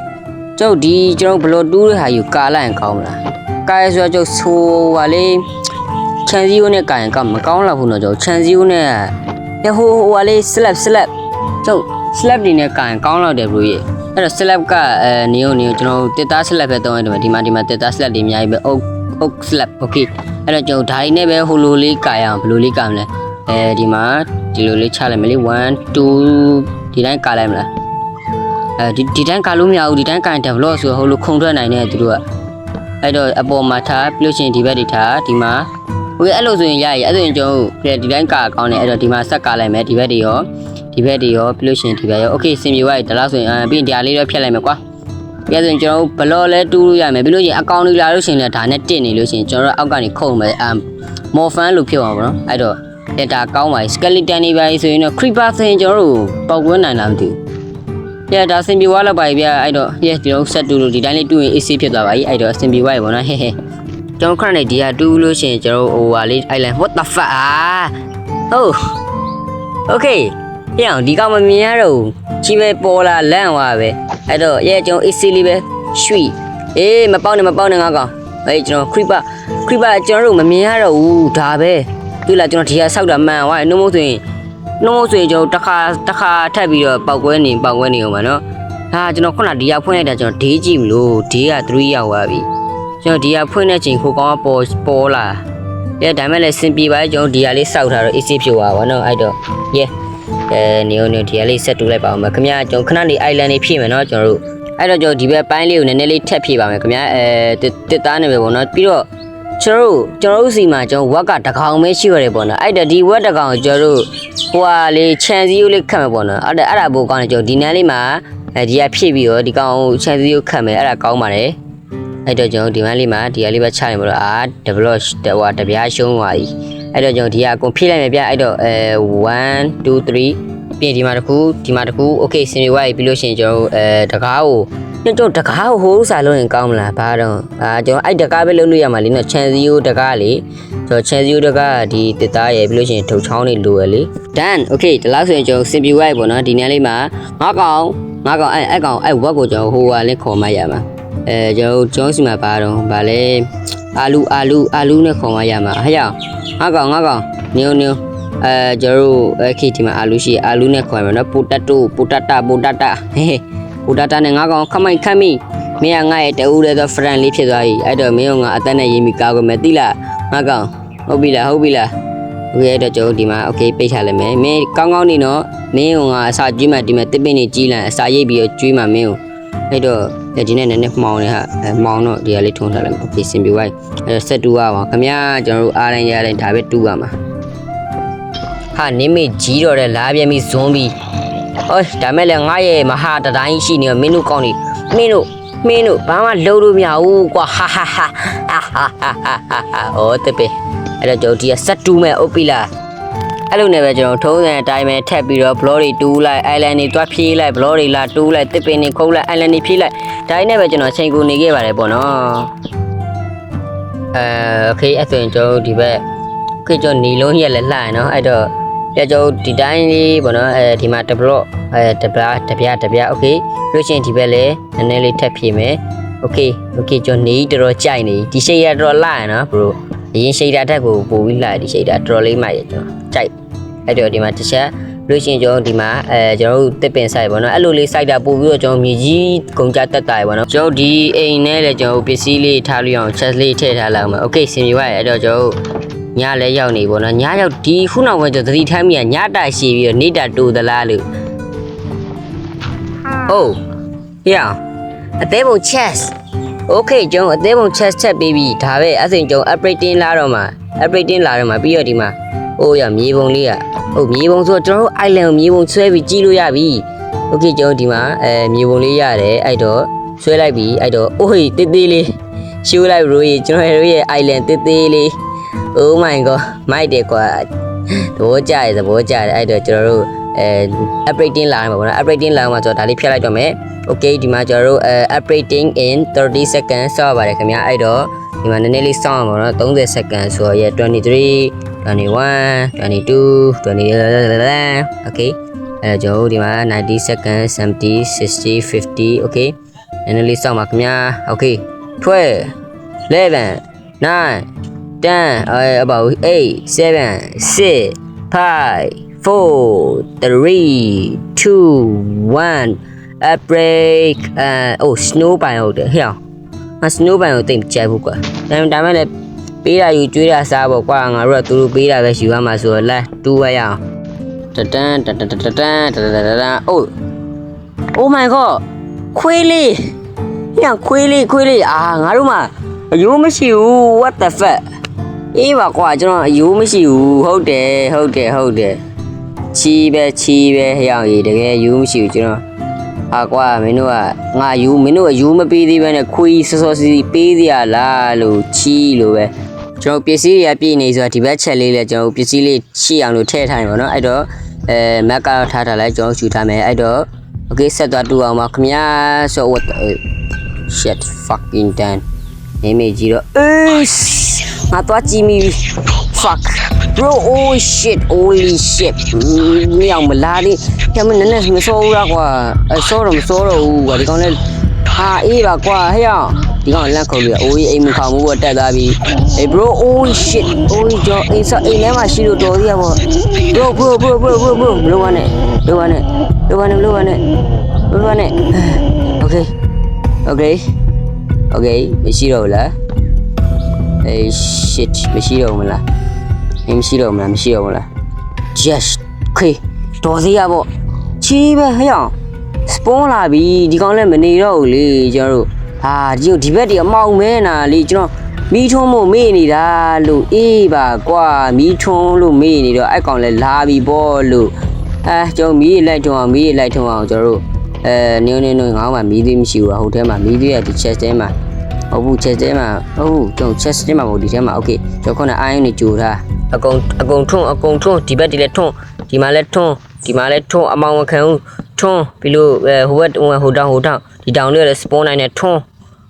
ကျုပ်ဒီကျွန်တော်ဘလော့တူးတဲ့ဟာယူကာလိုက်ရင်ကောင်းမလားကာရဆိုတော့ကျုပ်ဆိုပါလေချန်စီယိုနဲ့ကာရင်ကောင်းမကောင်းလောက်ဘူးတော့ကျုပ်ချန်စီယိုနဲ့ဟိုဟာလေး slap ကျုပ် slap တွေနဲ့ကာရင်ကောင်းလောက်တယ်ဘလို့ရဲ့အဲ့တော့ slap ကနေကျွန်တော်တစ်သား slap ပဲတောင်းရတယ်ဒီမှာတစ်သား slap တွေအများကြီးပဲအုတ် slap okay အဲ့တော့ကျွန်တော်ဓာတ်နဲ့ပဲဟိုလိုလေးကာရအောင်ဘလို့လေးကာမလဲဒီမှာဒီလိုလေးချလိုက်မယ်လေ1 2ဒီတိုင်းကာလိုက်မလားဒီတိုင်းကာလို့မရဘူးဒီတိုင်းကာရင် develop ဆိုဟိုလိုခုံထွက်နိုင်တယ်သူတို့ကအဲ့တော့အပေါ်မှာထားပြီးလို့ရှိရင်ဒီဘက်တွေထားဒီမှာโอเคအဲ့လိုဆိုရင်ရရအဲ့ဆိုရင်ကျွန်တော်ဒီတိုင်းကာကောင်းတယ်အဲ့တော့ဒီမှာဆက်ကာလိုက်မယ်ဒီဘက်တွေရောပြီးလို့ရှိရင်ဒီဘက်ရောโอเคစင်ပြေသွားပြီဒါလားဆိုရင်ပြီးရင်ဒီဟာလေးတော့ဖြတ်လိုက်မယ်ကွာပြီးရင်ကျွန်တော်ဘလော့လဲတူးလို့ရမယ်ပြီးလို့ရှိရင်အကောင့်တွေလာလို့ရှိရင်လည်းဒါနဲ့တစ်နေလို့ရှိရင်ကျွန်တော်တို့အောက်ကနေခုံမယ်မော်ဖန်လို့ဖြစ်အောင်ပေါ့နော်အဲ့တော့ဒါကောင်းပါပြီ skeleton တွေပါဆိုရင်တော့ creeper ဆိုရင်ကျွန်တော်တို့ပေါက်ကွင်းနိုင်လားမသိဘူးဒါစင်ပြေသွားလောက်ပါပြီဗျာအဲ့တော့ကျွန်တော်ဆက်တူလို့ဒီတိုင်းလေးတူရင် AC ဖြစ်သွားပါပြီအဲ့တော့စင်ပြေသွားပြီပေါ့နော်ကျွန်တော်ခဏနေဒီဟာတူလို့ရှိရင်ကျွန်တော်ဟိုဟာလေး island what the fuck ဟုတ် okay ပြောင်းဒီကောင်မမြင်ရတော့ကြီးပဲပေါ်လာလန့်သွားပဲအဲ့တော့ကျွန်တော် AC လေးပဲရွှေ့မပေါက်နဲ့ငါကောင်ကျွန်တော် creeper ကျွန်တော်တို့မမြင်ရတော့ဘူးဒါပဲတွေ့လားကျွန်တော်ဒီဟာဆောက်တာမှန်သွားတယ်နှုံးမို့ဆိုရင်ကျွန်တော်တစ်ခါထပ်ပြီးတော့ပေါက်ကွဲနေအောင်ပါနော်ဟာကျွန်တော်ခုနဒီဟာဖွင့်လိုက်တာကျွန်တော်ဒေးကြည့်မလို့ဒေးက3ရောက်သွားပြီကျွန်တော်ဒီဟာဖွင့်တဲ့ချိန်ခိုးကောင်းပေါ်လာဒါမဲ့လည်းစင်ပြေပါကျွန်တော်ဒီဟာလေးစောက်ထားတော့ AC ဖြစ်သွားပါနော်အဲ့တော့နေဒီဟာလေးဆက်တူလိုက်ပါအောင်ခင်ဗျာကျွန်တော်ခဏနေ island နေဖြည့်မယ်နော်ကျွန်တော်တို့အဲ့တော့ကျွန်တော်ဒီဘက်ပိုင်းလေးကိုနည်းနည်းလေးထပ်ဖြည့်ပါမယ်ခင်ဗျာတစ်သားနေပဲပေါ့နော်ပြီးတော့ကျွန်တော်တို့စီမှာကျွန်တော်ဝက်ကတကောင်ပဲရှိရတယ်ပေါ့နော်အဲ့ဒါဒီဝက်တကောင်ကျွန်တော်တို့ဟိုဟာလေးချန်စီယိုလေးခတ်မယ်ပေါ့နော်အဲ့ဒါဘိုးကောင်းတယ်ကျွန်တော်ဒီနန်းလေးမှာဒီကဖြည့်ပြီးတော့ဒီကောင်ချန်စီယိုခတ်မယ်အဲ့ဒါကောင်းပါတယ်အဲ့တော့ကျွန်တော်ဒီနန်းလေးမှာဒီဟာလေးပဲချလိုက်မလို့develop ဟိုတပြားရှုံးသွားပြီအဲ့တော့ကျွန်တော်ဒီဟာအကုန်ဖြည့်လိုက်မယ်ဗျအဲ့တော့1 2 3ပြင်ဒီမှာတစ်ခုโอเคစင်ပြေသွားပြီပြီးလို့ရှိရင်ကျွန်တော်တကားကိုတကားကိုဟိုးစားလို့ရင်ကောင်းမလားဘာတော့ကျွန်တော်အဲ့တကားပဲလုပ်လို့ရမှာလေနော်ချန်စီယိုတကားလေကျွန်တော်ချန်စီယိုတကားဒီတစ်သားရယ်ပြီးလို့ရှိရင်ထုတ်ချောင်းတွေလိုရလေ done okay ဒီလောက်ဆိုရင်ကျွန်တော်စင်ပြေသွားပြီပေါ့နော်ဒီနေ့လေးမှာငါကောင်အဲ့ဝက်ကိုကျွန်တော်ဟိုဟာလေးခေါ်မှရမှာကျွန်တော်စီမှာပါတော့ဗာလဲအာလူနဲ့ခေါ်မှရမှာဟဲ့ရောက်ငါကောင်နေကျွန်တော်တို့ခေဒီမှာအာလူရှိအာလူနဲ့ခေါ်ရမှာနော်ပိုတတာဟေးပိုတတာနဲ့ငါကောင်ခမိုင်ခမ်းမိမင်းကငါရဲ့တူတဲ့ friend လေးဖြစ်သွားပြီအဲ့တော့မင်းကငါအသက်နဲ့ရေးမိကားကိုမယ်တိလားငါကောင်ဟုတ်ပြီလားဟုတ်ကဲ့တော့ကျွန်တော်ဒီမှာ okay ပိတ်ထားလိုက်မယ်မင်းကောင်းနေနော်မင်းကငါအစာကျွေးမှဒီမှာတစ်ပင်းနေကြီးလန်အစာရိပ်ပြီးတော့ကျွေးမှမင်းကိုအဲ့တော့ဒီနေ့နည်းနည်းမှောင်နေဟာမှောင်တော့ဒီကလေးထုံးထားလိုက်မယ် okay စင်ပြလိုက်အဲ့တော့ဆက်တူရအောင်ခင်ဗျာကျွန်တော်တို့အားတိုင်းရတိုင်းဒါပဲတူရမှာဟာနင်းမေကြီးတော့တဲ့လာပြန်ပြီးဇွန်ပြီးဒါမဲ့လည်းငါရဲ့မဟာတတိုင်းရှိနေမင်းတို့ကောင်းနေမင်းတို့ဘာမှလုံးလို့မရဘူးကွာဟာတပည့်အဲ့တော့ကျွန်တော်ဒီကဆက်တူးမဲ့ဥပ္ပိလာအဲ့လိုနဲ့ပဲကျွန်တော်ထုံးစံအတိုင်းပဲထက်ပြီးတော့ block တွေတူးလိုက် island တွေတွားဖြေးလိုက် block တွေလာတူးလိုက်တစ်ပင်တွေခုတ်လိုက် island တွေဖြေးလိုက်ဒါနဲ့ပဲကျွန်တော်ချိန်ကိုနေခဲ့ပါတယ်ပေါ့နော်okay အဲ့ဆိုရင်ကျွန်တော်ဒီဘက်ကျွန်တော်နေလုံးရက်လည်းလှရနော်အဲ့တော့ကျွန်တော်ဒီတိုင်းလေးပေါ့နော်ဒီမှာ develop တပြား okay လို့ရှိရင်ဒီဘက်လည်းနည်းနည်းလေးထပ်ဖြည့်မယ် okay ကျွန်တော်နေတော်ကြိုက်နေဒီ shader တော်လှရနော် bro အရင် shader တက်ကိုပို့ပြီးလှဒီ shader တော်လေးမှရကျွန်တော်ကြိုက်အဲ့တော့ဒီမှာတစ်ချက် လို့ရှိရင်ကျွန်တော်ဒီမှာကျွန်တော်တို့တစ်ပင်ဆိုင်ပေါ့နော်အဲ့လိုလေးစိုက်တာပို့ပြီးတော့ကျွန်တော်မြေကြီးကုန်ကြတက်တာပေါ့နော်ကျွန်တော်ဒီအိမ်နဲ့လည်းကျွန်တော်ပစ္စည်းလေးထားလို့အောင် chest လေးထည့်ထားလိုက်အောင်မယ် okay စင်ပြေပါရဲ့အဲ့တော့ကျွန်တော်ညလည်းရောက်နေပေါ့နော်ညရောက်ဒီခုနောက်ပိုင်းကျွန်တော်သတိထားမိရညတာရှည်ပြီးတော့နေတာတူသလားလို့ဟုတ်ဟေ့အသေးပုံ chest okay ကျွန်တော်အသေးပုံ chest ချက်ပေးပြီးဒါပဲအဲ့ဆိုကျွန်တော် upgrading လာတော့မှာပြီးတော့ဒီမှာအိုးရမြေပုံလေးอ่ะဟုတ်မြေပုံဆိုတော့ကျွန်တော်တို့ island ကိုမြေပုံဆွဲပြီးကြီးလို့ရပြီ okay ကျွန်တော်ဒီမှာမြေပုံလေးရတယ်အဲ့တော့ဆွဲလိုက်ပြီအဲ့တော့အိုးတေးသေးလေးရှိုးလိုက်ရိုးကျွန်တော်တို့ရဲ့ island တေးသေးလေး oh my god မိုက်တယ်ကွာသဘောကျတယ်အဲ့တော့ကျွန်တော်တို့upgrading လာမှာပေါ့နော် upgrading လာမှာဆိုတော့ဒါလေးဖြတ်လိုက်တော့မယ် okay ဒီမှာကျွန်တော်တို့upgrading in 30 seconds စောက်ပါတယ်ခင်ဗျာအဲ့တော့ဒီမှာနည်းနည်းလေးစောင့်အောင်ပေါ့နော်30 seconds ဆိုတော့23 21 22 23 okay အဲ့တော့ကျွန်တော်တို့ဒီမှာ90 seconds 70 60 50 okay နည်းနည်းလေးစောင့်ပါခင်ဗျာ okay 12 11 9 10 about 8 7 6 5 4 3 2 1 break oh snow ပိုင်ဟုတ်တယ်ဟဲ့snow ပိုင်ကိုတိတ်ကြိုက်ဘူးကွာဒါမဲ့လည်းပေးတာယူကျွေးတာစားပေါ့ကွာငါတို့ကသူတို့ပေးတာပဲယူရမှာဆိုတော့လက်တူဝဲရအောင်တတန် oh my god ခွေးလေးဟဲ့ခွေးလေးအာငါတို့မှာအယိုးမရှိဘူး what the fuck အေးပါကွာကျွန်တော်အယိုးမရှိဘူးဟုတ်တယ်ချီပဲဟဲ့အောင်ကြီးတကယ်အယိုးမရှိဘူးကျွန်တော်ဟာကွာမင်းတို့ကငါယူမင်းတို့အယူမပေးသေးဘဲနဲ့ခွေးစောစီပေးသေးရလားလို့ချီလို့ပဲကျွန်တော်ပစ္စည်းတွေကပြည့်နေဆိုတော့ဒီဘက်ချက်လေးလဲကျွန်တော်ပစ္စည်းလေးရှိအောင်လို့ထည့်ထားရင်ပေါ့နော်အဲ့တော့မက်ကတော့ထားလိုက်ကျွန်တော်ယူထားမယ်အဲ့တော့ okay ဆက်သွားတူအောင်ပါခင်ဗျာ so what shit fucking done နေမေကြီးတော့ငါသွားကြည့်မိ fuck bro oh shit holy shit မြောင်မလာလေးကျမနည်းနည်းမစိုးဘူးလားကွာစိုးတော့မစိုးတော့ဘူးကွာဒီကောင်လည်းဟာအေးပါကွာဟဲ့အောင်ဒီကောင်လက်ခုံပြီးအိုးအိမ်မခေါင်ဘူးပေါ့တက်သွားပြီ hey bro oh shit oh ကျော်အိမ်ထဲမှာရှိလို့တော်သေးရပေါ့ bro မလုပ်ပါနဲ့okay မရှိတော့ဘူးလား hey shit မရှိတော့ဘူးလား မရှိတော့မလား just ခေတော်သေးရပေါ့ချီးပဲဟဲ့အောင် spawn လာပြီဒီကောင်လည်းမနေတော့ဘူးလေကျွန်တော်တို့ဟာဒီဘက်ဒီအမောင်မဲနာလေကျွန်တော်မီးထွန်းမို့မေ့နေတာလို့အေးပါကွာမီးထွန်းလို့မေ့နေတော့အဲ့ကောင်လည်းလာပြီပေါ့လို့ကျွန်တော်မီးလိုက်ထွန်းအောင်ကျွန်တော်တို့နင်းငောင်းမှာမီးသေးမရှိဘူးဟိုထဲမှာမီးသေးရဒီ chest ထဲမှာဟုတ်ဘူး chest ထဲမှာဟုတ်ကျွန်တော် chest ထဲမှာမဟုတ်ဒီထဲမှာ okay ကျွန်တော်ခုနအိုင်းနေကြိုထားအကုန်ထွန်းဒီဘက်ဒီလည်းထွန်းဒီမှာလည်းထွန်းအမောင်မခံဘူးထွန်းပြီးလို့ဟိုဘက်ဟိုတောင်ဒီတောင်လေးလည်း spawn နိုင်တယ်ထွန်း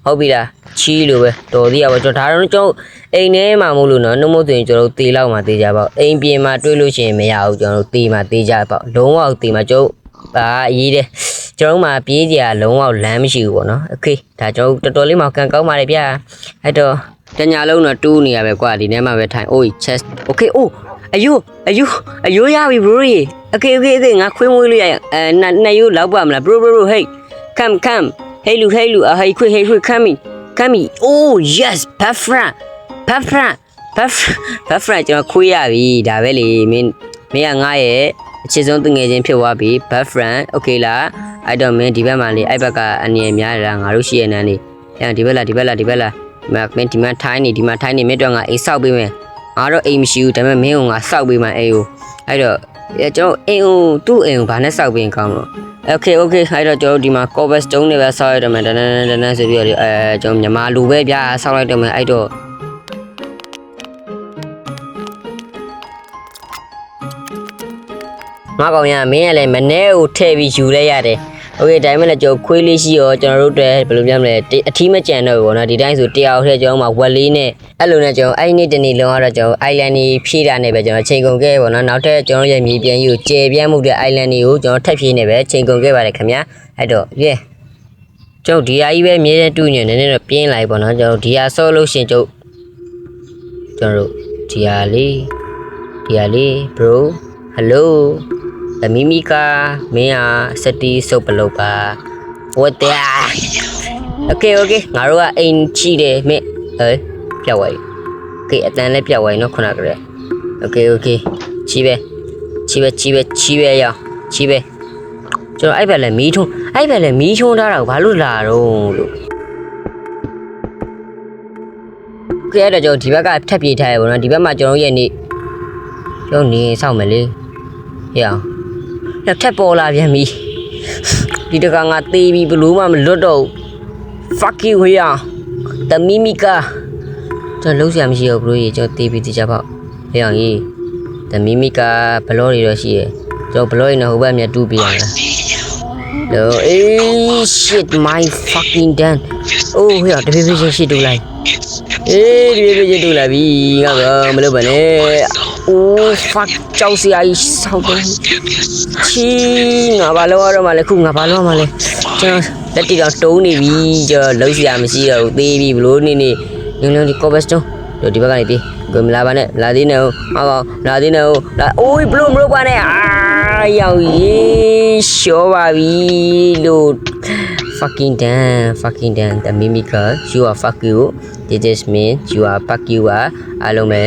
ဟုတ်ပြီလားချီးလို့ပဲတော်သေးရပါကျွန်တော်ဒါတော့ကျွန်တော်အိမ်ထဲမှာမို့လို့နော်နှုတ်မဆိုရင်ကျွန်တော်တေးလောက်မှတေးကြပါအိမ်ပြင်မှာတွေးလို့ရှိရင်မရဘူးကျွန်တော်တေးမှတေးကြပါလုံးဝတေးမှကျွန်တော်အေးတယ်ကျွန်တော်မှပြေးကြလုံးဝလမ်းမရှိဘူးပေါ့နော်โอเคဒါကျွန်တော်တော်တော်လေးမှကန်ကောင်းပါတယ်ဗျာအဲ့တော့တညာလုံးတော့တူးနေရပဲကွာဒီထဲမှာပဲထိုင်အိုး chest okay အိုးအယိုးရပြီ bro ရေ okay ငါခွေးမွေးလို့ရနှစ်ယိုးလောက်ပါမလား bro hey come hey lu heyခွေး come oh yes Bafran ကျွန်တော်ခွေးရပြီဒါပဲလေမင်းကငါရဲ့အချစ်ဆုံးတငယ်ချင်းဖြစ်သွားပြီ Bafran okay လားအဲ့တော့မင်းဒီဘက်မှာလေအဲ့ဘက်ကအနည်းများလားငါတို့ရှိရနန်းနေဒီဘက်လားမင်းဒီမှာထိုင်းနေမင်းတော့ငါအိမ်ဆောက်ပေးမယ်ငါတော့အိမ်မရှိဘူးဒါပေမဲ့မင်းကငါဆောက်ပေးမှအိမ်ကိုအဲ့တော့ကျွန်တော်အိမ်ကိုသူ့အိမ်ကိုဘာနဲ့ဆောက်ပေးရင်ကောင်းလို့ okay အဲ့တော့ကျွန်တော်ဒီမှာ cobblestone တွေပဲဆောက်ရတော့မယ်တန်းဆိုပြီးတော့ကျွန်တော်မြန်မာလူပဲဗျာဆောက်လိုက်တော့မယ်အဲ့တော့ငါကောင်ရမင်းကလည်းမနေ့ကိုထည့်ပြီးယူလဲရတယ်โอเคဒါမှမဟုတ်ကျွန်တော်ခွေးလေးရှိရောကျွန်တော်တို့တွေဘယ်လိုပြောမလဲအထီးမကြံတော့ဘူးပေါ့နော်ဒီတိုင်းဆိုတရားထဲကျွန်တော်မှဝက်လေးနဲ့အဲ့လိုနဲ့ကျွန်တော်အဲ့နေ့တနေ့လုံးကတော့ကျွန်တော် island ကြီးဖြည့်တာနဲ့ပဲကျွန်တော်ချိန်ကုန်ခဲ့ပေါ့နော်နောက်ထပ်ကျွန်တော်ရဲ့မြေပြန်ကြီးကိုကျေပြန့်မှုတဲ့ island ကြီးကိုကျွန်တော်ထပ်ဖြည့်နေပဲချိန်ကုန်ခဲ့ပါတယ်ခင်ဗျာအဲ့တော့ကျွန်တော်ဒီဟာကြီးပဲမြဲတဲ့တူညံနေနေတော့ပြင်းလိုက်ပေါ့နော်ကျွန်တော်ဒီဟာဆော့လို့ရှင်ကျွန်တော်ဒီဟာလေး bro hello မီမီကမင်းဟာစတီးစုပ်ပလုပ်ပါဝတ်တဲ့โอเคငါတို့ကအိမ်ချီတယ်မင်းပြောက်ဝိုင်းโอเคအတန်လည်းပြောက်ဝိုင်းနော်ခုနကလေးโอเคချီပဲရအောင်ချီပဲကျွန်တော်အဲ့ဘက်လည်းမီးထုံးထားတာကိုဘာလို့လာတော့လို့ကဲတော့ကျွန်တော်ဒီဘက်ကထပ်ပြေးထားရပါတော့ဒီဘက်မှာကျွန်တော်ရဲ့နေစောင့်မယ်လေရအောင်လက်ထပ်ပေါ်လာပြန်ပြီဒီတကငါသေးပြီဘလို့မှမလွတ်တော့ fuck you ဟေးရတမီမီကာကျွန်တော်လုံးစရာမရှိဘူးဘလို့ရေကျွန်တော်သေးပြီတကြပေါ့ဟေးအောင်ကြီးတမီမီကာဘလော့တွေတော့ရှိရကျွန်တော်ဘလော့ရင်းတော့ဟိုဘက်မြတ်တူးပြရလားshit my fucking damn အိုးဟေးတပြေးပြေးချင်းရှိတူလိုက်ဒီပြေးပြေးတူလာပြီငါကမလုပ်ပါနဲ့အိုး fuck ကြောက်စရာကြီးဆောက်တယ်ချီငါဘာလို့ရတော့မလဲခုငါဘာလို့မလဲကျွန်တော်လက်တီတော့တုံးနေပြီကျွန်တော်လုံးစရာမရှိတော့ဘူးသေးပြီဘလို့နေလုံးဒီကော့ဘက်စတုန်းတို့ဒီဘက်ကနေပြေးကိုမလာပါနဲ့လာသေးနေအောင်လာအိုးဘလို့မလုပ်ပါနဲ့ရောက်ရေးရှောပါပြီလို့ fucking damn the mimica you are fuck you this means you are fuck you အားလုံးပဲ